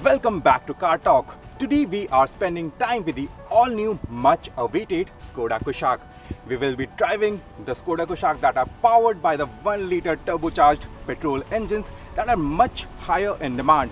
Welcome back to Car Talk. Today we are spending time with the all-new, much-awaited Skoda Kushaq. We will be driving the Skoda Kushaq that are powered by the 1-liter turbocharged petrol engines that are much higher in demand.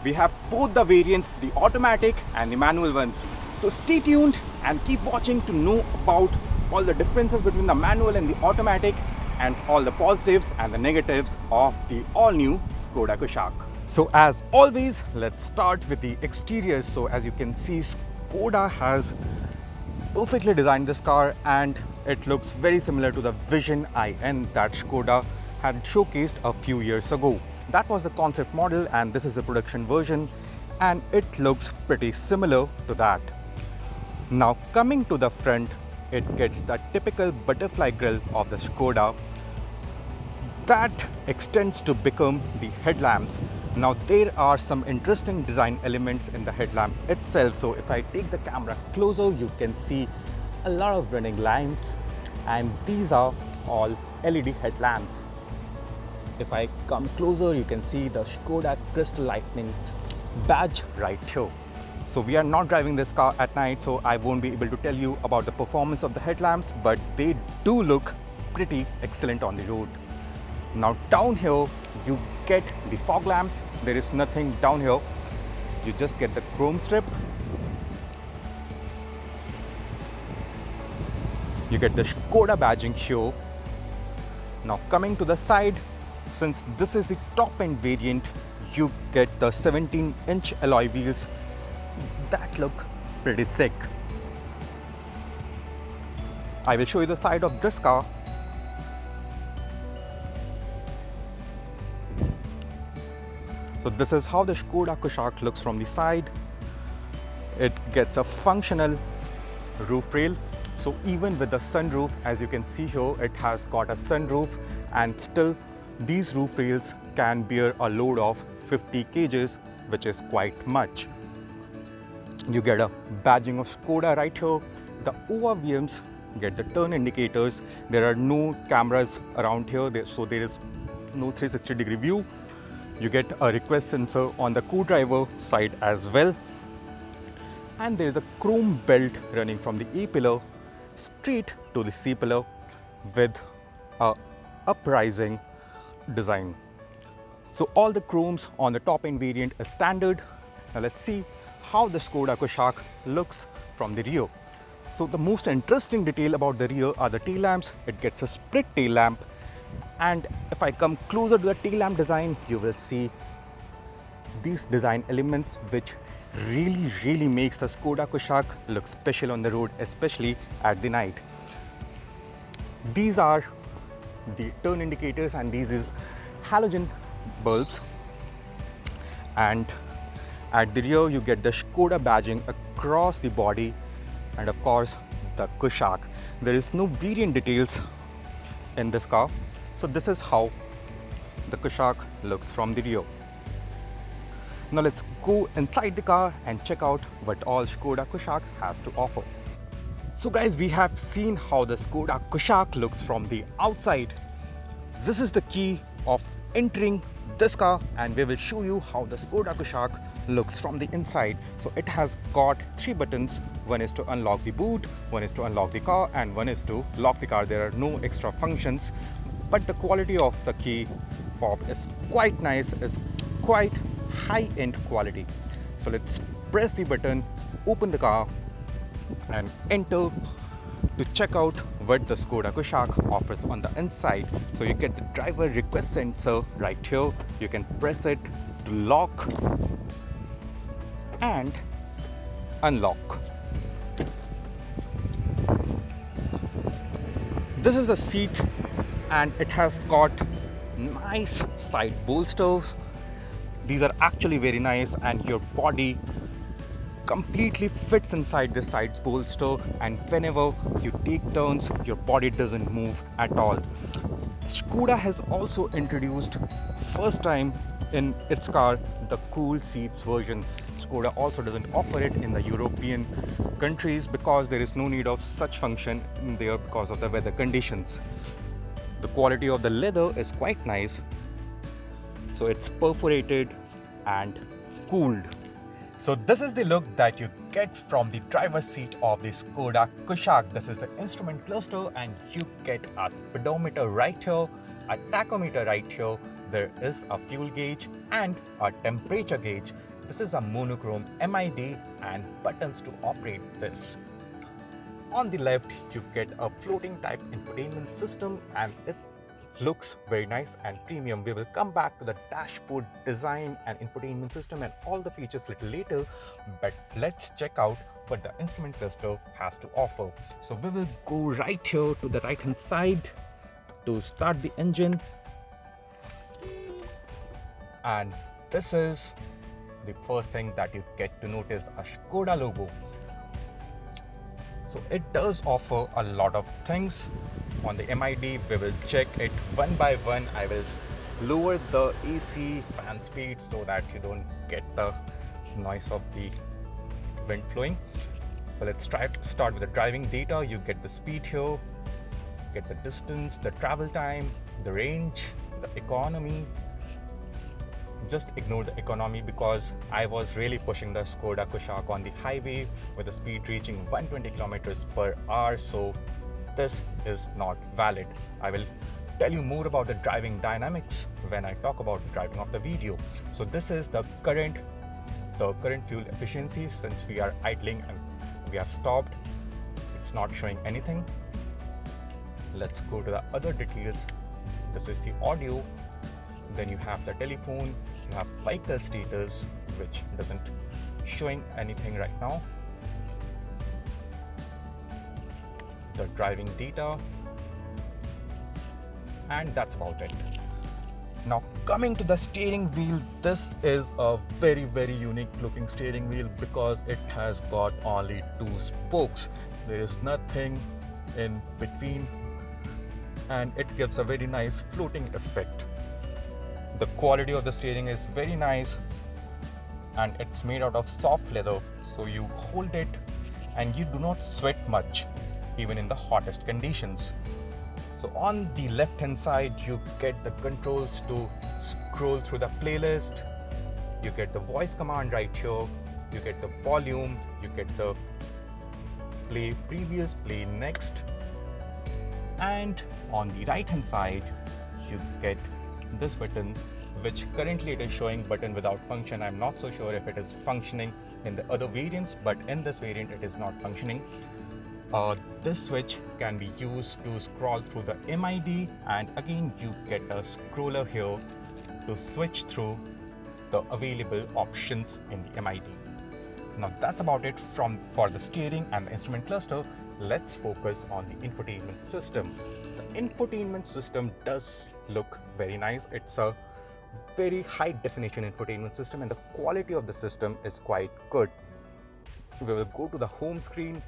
We have both the variants, the automatic and the manual ones. So stay tuned and keep watching to know about all the differences between the manual and the automatic and all the positives and the negatives of the all-new Skoda Kushaq. So as always, let's start with the exteriors. So as you can see, Skoda has perfectly designed this car and it looks very similar to the Vision IN that Skoda had showcased a few years ago. That was the concept model and this is the production version and it looks pretty similar to that. Now coming to the front, it gets the typical butterfly grille of the Skoda that extends to become the headlamps. Now there are some interesting design elements in the headlamp itself. So if I take the camera closer, you can see a lot of running lamps and these are all LED headlamps. If I come closer, you can see the Skoda Crystal Lightning badge right here. So we are not driving this car at night, so I won't be able to tell you about the performance of the headlamps, but they do look pretty excellent on the road. Now down here, you get the fog lamps. There is nothing down here. You just get the chrome strip. You get the Skoda badging here. Now coming to the side, since this is the top end variant, you get the 17-inch alloy wheels that look pretty sick. I will show you the side of this car. So this is how the Skoda Kushaq looks from the side. It gets a functional roof rail. So even with the sunroof, as you can see here, it has got a sunroof and still these roof rails can bear a load of 50 kgs, which is quite much. You get a badging of Skoda right here. The ORVMs get the turn indicators. There are no cameras around here, so there is no 360-degree view. You get a request sensor on the co-driver side as well. And there is a chrome belt running from the A pillar straight to the C pillar with a uprising design. So all the chromes on the top end variant is standard. Now let's see how the Skoda Kushaq looks from the rear. So the most interesting detail about the rear are the tail lamps. It gets a split tail lamp. And if I come closer to the tail lamp design, you will see these design elements which really makes the Skoda Kushaq look special on the road, especially at the night. These are the turn indicators and these is halogen bulbs. And at the rear, you get the Skoda badging across the body and of course the Kushaq. There is no variant details in this car. So this is how the Kushaq looks from the rear. Now let's go inside the car and check out what all Skoda Kushaq has to offer. So guys, we have seen how the Skoda Kushaq looks from the outside. This is the key of entering this car and we will show you how the Skoda Kushaq looks from the inside. So it has got 3 buttons. One is to unlock the boot, one is to unlock the car and one is to lock the car. There are no extra functions. But the quality of the key fob is quite nice, is quite high-end quality. So let's press the button, open the car and enter to check out what the Skoda Kushaq offers on the inside. So you get the driver request sensor right here. You can press it to lock and unlock. This is the seat and it has got nice side bolsters. These are actually very nice and your body completely fits inside the side bolster and whenever you take turns, your body doesn't move at all. Skoda has also introduced first time in its car the cool seats version. Skoda also doesn't offer it in the European countries because there is no need of such function in there because of the weather conditions. The quality of the leather is quite nice. So it's perforated and cooled. So this is the look that you get from the driver's seat of the Skoda Kushaq. This is the instrument cluster and you get a speedometer right here, a tachometer right here. There is a fuel gauge and a temperature gauge. This is a monochrome MID and buttons to operate this. On the left, you get a floating type infotainment system and it looks very nice and premium. We will come back to the dashboard design and infotainment system and all the features little later, but let's check out what the instrument cluster has to offer. So we will go right here to the right hand side to start the engine, and this is the first thing that you get to notice, a Skoda logo. So it does offer a lot of things. On the MID, we will check it one by one. I will lower the AC fan speed so that you don't get the noise of the wind flowing. So let's start with the driving data. You get the speed here, get the distance, the travel time, the range, the economy. Just ignore the economy because I was really pushing the Skoda Kushaq on the highway with the speed reaching 120 kilometers per hour. So this is not valid. I will tell you more about the driving dynamics when I talk about the driving of the video. So this is the current fuel efficiency. Since we are idling and we have stopped, it's not showing anything. Let's go to the other details. This is the audio. Then you have the telephone, you have vehicle status, which doesn't showing anything right now. The driving data, and that's about it. Now coming to the steering wheel, this is a very unique looking steering wheel because it has got only 2 spokes. There is nothing in between and it gives a very nice floating effect. The quality of the steering is very nice and it's made out of soft leather, so you hold it and you do not sweat much even in the hottest conditions. So on the left hand side, you get the controls to scroll through the playlist. You get the voice command right here. You get the volume. You get the play previous, play next. And on the right hand side, you get this button, which currently it is showing button without function. I'm not so sure if it is functioning in the other variants, but in this variant it is not functioning. This switch can be used to scroll through the MID, and again you get a scroller here to switch through the available options in the MID. Now that's about it for the steering and the instrument cluster. Let's focus on the infotainment system. The infotainment system does look very nice. It's a very high definition infotainment system and the quality of the system is quite good. We will go to the home screen.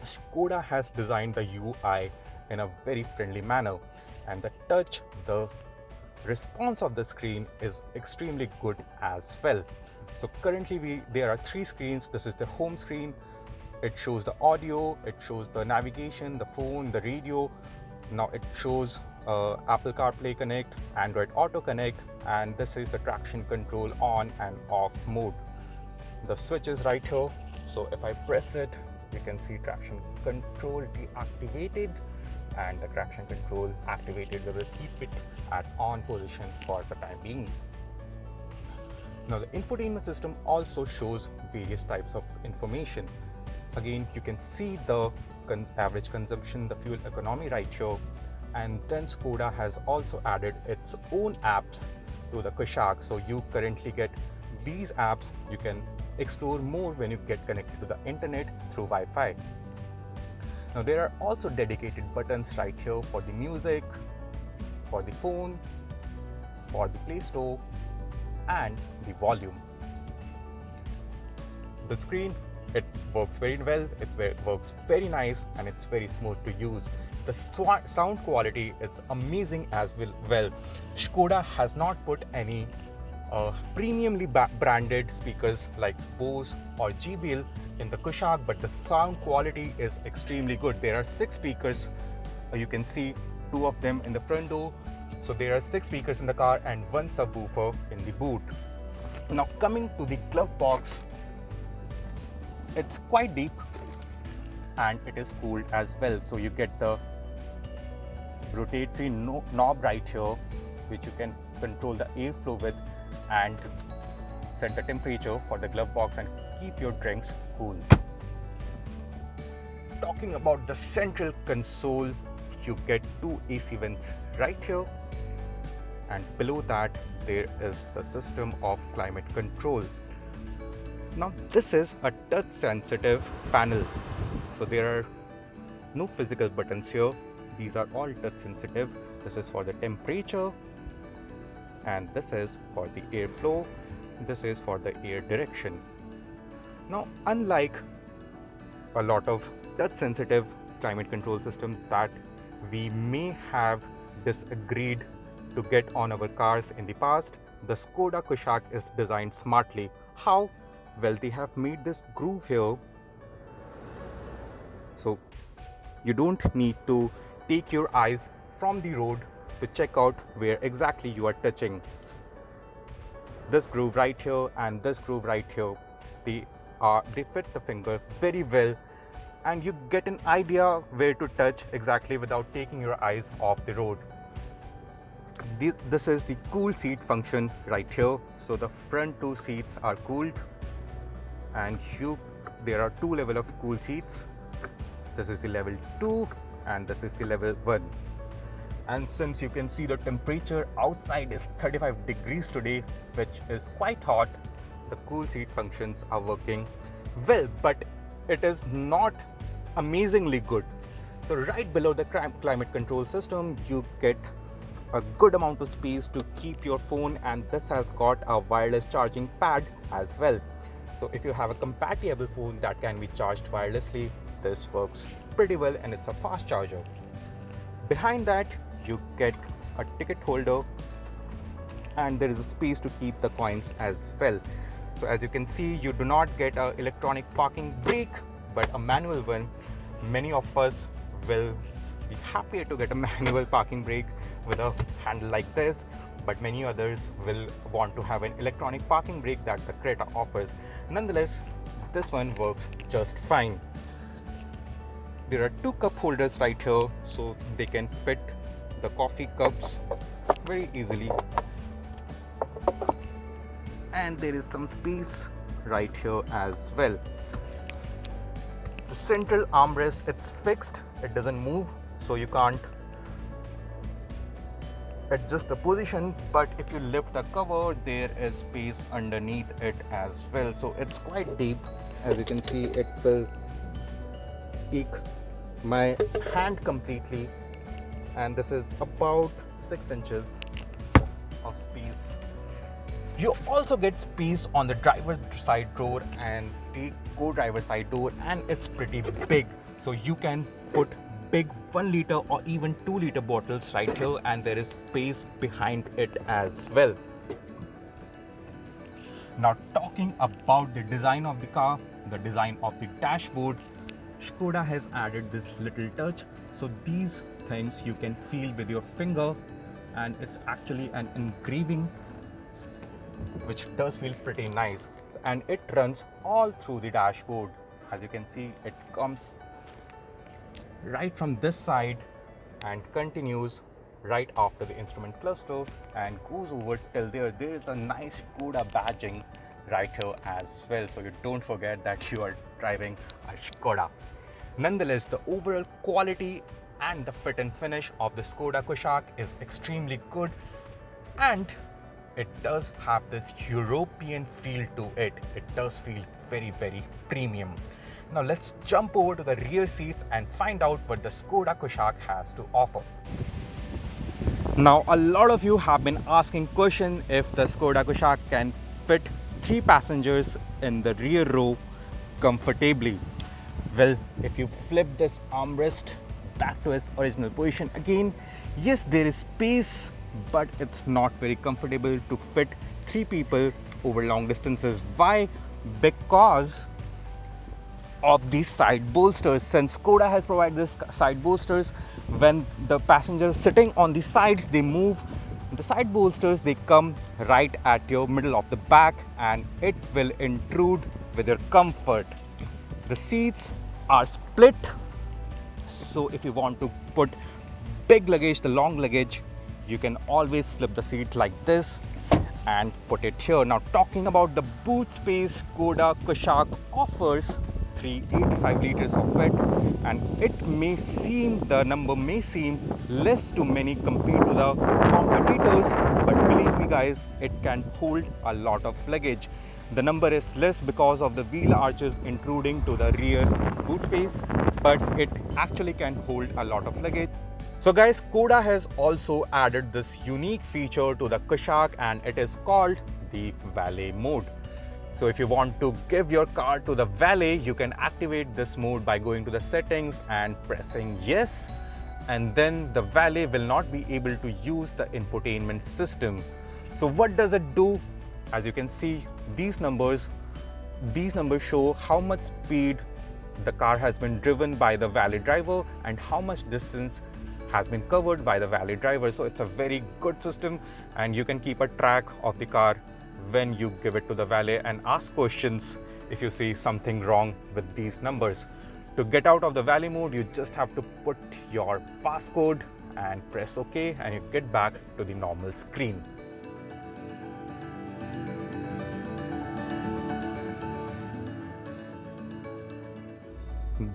Skoda has designed the UI in a very friendly manner, and the response of the screen is extremely good as well. So currently there are 3 screens. This is the home screen. It shows the audio, it shows the navigation, the phone, the radio. Now it shows Apple CarPlay Connect, Android Auto Connect, and this is the traction control on and off mode. The switch is right here. So if I press it, you can see traction control deactivated and the traction control activated. We will keep it at on position for the time being. Now the infotainment system also shows various types of information. Again, you can see the average consumption, the fuel economy right here, and then Skoda has also added its own apps to the Kushaq. So you currently get these apps. You can explore more when you get connected to the internet through Wi-Fi. Now there are also dedicated buttons right here for the music, for the phone, for the Play Store, and the volume. The screen, it works very well, it works very nice, and it's very smooth to use. The sound quality is amazing as well. Skoda has not put any premiumly branded speakers like Bose or JBL in the Kushaq, but the sound quality is extremely good. There are 6 speakers. You can see 2 of them in the front door. So there are 6 speakers in the car and 1 subwoofer in the boot. Now coming to the glove box, It's quite deep and it is cooled as well. So you get the rotatory knob right here, which you can control the airflow with and set the temperature for the glove box and keep your drinks cool. Talking about the central console, you get two AC vents right here, and below that there is the system of climate control. Now this is a touch sensitive panel, so there are no physical buttons here. These are all touch sensitive. This is for the temperature and this is for the airflow. This is for the air direction. Now unlike a lot of touch sensitive climate control systems that we may have disagreed to get on our cars in the past, the Skoda Kushaq is designed smartly. How? Well, they have made this groove here, so you don't need to take your eyes from the road to check out where exactly you are touching. This groove right here and this groove right here, they fit the finger very well, and you get an idea where to touch exactly without taking your eyes off the road. This is the cool seat function right here. So the front two seats are cooled, and there are two levels of cool seats. This is the level 2 and this is the level 1. And since you can see the temperature outside is 35 degrees today, which is quite hot, the cool seat functions are working well, but it is not amazingly good. So right below the climate control system, you get a good amount of space to keep your phone, and this has got a wireless charging pad as well. So if you have a compatible phone that can be charged wirelessly, this works pretty well and it's a fast charger. Behind that, you get a ticket holder and there is a space to keep the coins as well. So as you can see, you do not get an electronic parking brake, but a manual one. Many of us will be happier to get a manual parking brake with a handle like this, but many others will want to have an electronic parking brake that the Creta offers. Nonetheless, this one works just fine. There are two cup holders right here, so they can fit the coffee cups very easily. And there is some space right here as well. The central armrest, it's fixed, it doesn't move, so you can't adjust the position, but if you lift the cover, there is space underneath it as well. So it's quite deep. As you can see, it will take my hand completely, and this is about 6 inches of space. You also get space on the driver's side door and the co-driver side door, and it's pretty big, so you can put big 1 liter or even 2 liter bottles right here, and there is space behind it as well. Now talking about the design of the car, the design of the dashboard, Skoda has added this little touch, so these things you can feel with your finger, and it's actually an engraving which does feel pretty nice, and it runs all through the dashboard. As you can see, it comes right from this side and continues right after the instrument cluster and goes over till there. There is a nice Skoda badging right here as well, so you don't forget that you are driving a Skoda. Nonetheless, the overall quality and the fit and finish of the Skoda Kushaq is extremely good, and it does have this European feel to it. It does feel very, very premium. Now let's jump over to the rear seats and find out what the Skoda Kushaq has to offer. Now a lot of you have been asking question if the Skoda Kushaq can fit 3 passengers in the rear row comfortably. Well, if you flip this armrest back to its original position again, yes, there is space, but it's not very comfortable to fit 3 people over long distances. Why? Because of these side bolsters. Since Skoda has provided this side bolsters, when the passenger sitting on the sides, they move, the side bolsters, they come right at your middle of the back, and it will intrude with your comfort. The seats are split, so if you want to put big luggage, the long luggage, you can always flip the seat like this and put it here. Now talking about the boot space, Skoda Kushaq offers 385 liters of weight, and the number may seem less to many compared to the competitors, but believe me guys, it can hold a lot of luggage. The number is less because of the wheel arches intruding to the rear boot space, but it actually can hold a lot of luggage. So guys, Skoda has also added this unique feature to the Kushaq, and it is called the valet mode. So if you want to give your car to the valet, you can activate this mode by going to the settings and pressing yes, and then the valet will not be able to use the infotainment system. So what does it do? As you can see, these numbers show how much speed the car has been driven by the valet driver and how much distance has been covered by the valet driver. So it's a very good system, and you can keep a track of the car when you give it to the valet and ask questions if you see something wrong with these numbers. To get out of the valet mode, you just have to put your passcode and press OK, and you get back to the normal screen.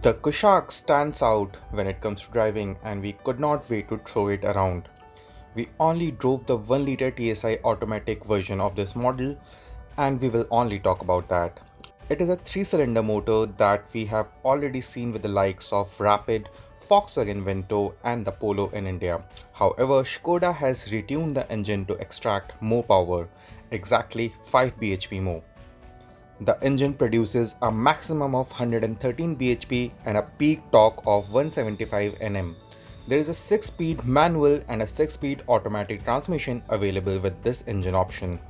The Kushaq stands out when it comes to driving, and we could not wait to throw it around. We only drove the 1 litre TSI automatic version of this model, and we will only talk about that. It is a 3-cylinder motor that we have already seen with the likes of Rapid, Volkswagen Vento and the Polo in India. However, Skoda has retuned the engine to extract more power, exactly 5 bhp more. The engine produces a maximum of 113 bhp and a peak torque of 175 Nm. There is a 6-speed manual and a 6-speed automatic transmission available with this engine option.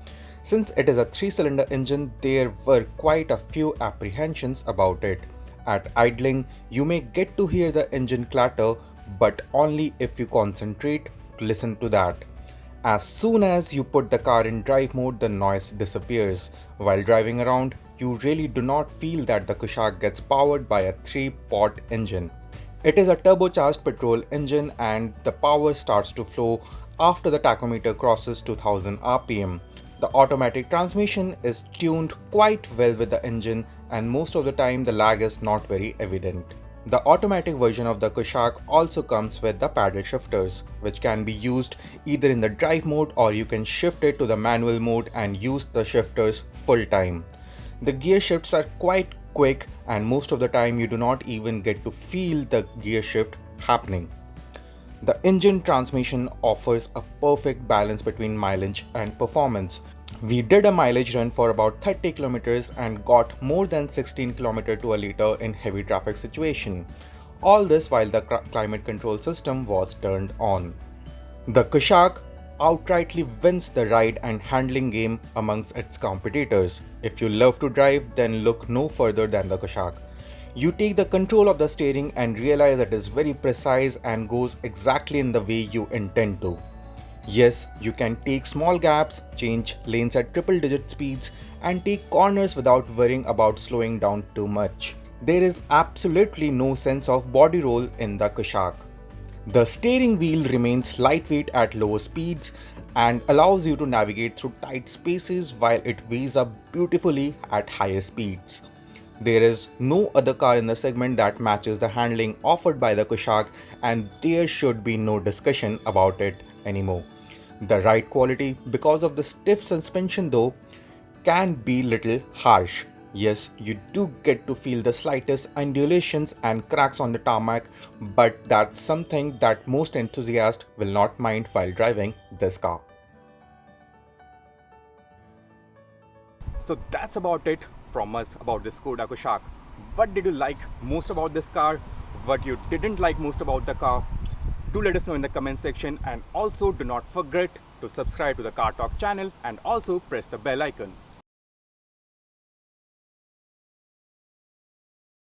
Since it is a 3-cylinder engine, there were quite a few apprehensions about it. At idling, you may get to hear the engine clatter, but only if you concentrate to listen to that. As soon as you put the car in drive mode, the noise disappears. While driving around, you really do not feel that the Kushaq gets powered by a 3-pot engine. It is a turbocharged petrol engine, and the power starts to flow after the tachometer crosses 2000 rpm. The automatic transmission is tuned quite well with the engine, and most of the time the lag is not very evident. The automatic version of the Kushaq also comes with the paddle shifters, which can be used either in the drive mode, or you can shift it to the manual mode and use the shifters full time. The gear shifts are quite quick, and most of the time you do not even get to feel the gear shift happening. The engine transmission offers a perfect balance between mileage and performance. We did a mileage run for about 30 kilometers and got more than 16 km to a liter in heavy traffic situation. All this while the climate control system was turned on. The Kushaq outrightly wins the ride and handling game amongst its competitors. If you love to drive, then look no further than the Kushaq. You take the control of the steering and realize it is very precise and goes exactly in the way you intend to. Yes, you can take small gaps, change lanes at triple-digit speeds, and take corners without worrying about slowing down too much. There is absolutely no sense of body roll in the Kushaq. The steering wheel remains lightweight at lower speeds and allows you to navigate through tight spaces, while it weighs up beautifully at higher speeds. There is no other car in the segment that matches the handling offered by the Kushaq, and there should be no discussion about it anymore. The ride quality, because of the stiff suspension though, can be little harsh. Yes, you do get to feel the slightest undulations and cracks on the tarmac, but that's something that most enthusiasts will not mind while driving this car. So that's about it from us about this Skoda Kushaq. What did you like most about this car? What you didn't like most about the car? Do let us know in the comment section, and also do not forget to subscribe to the Car Talk channel and also press the bell icon.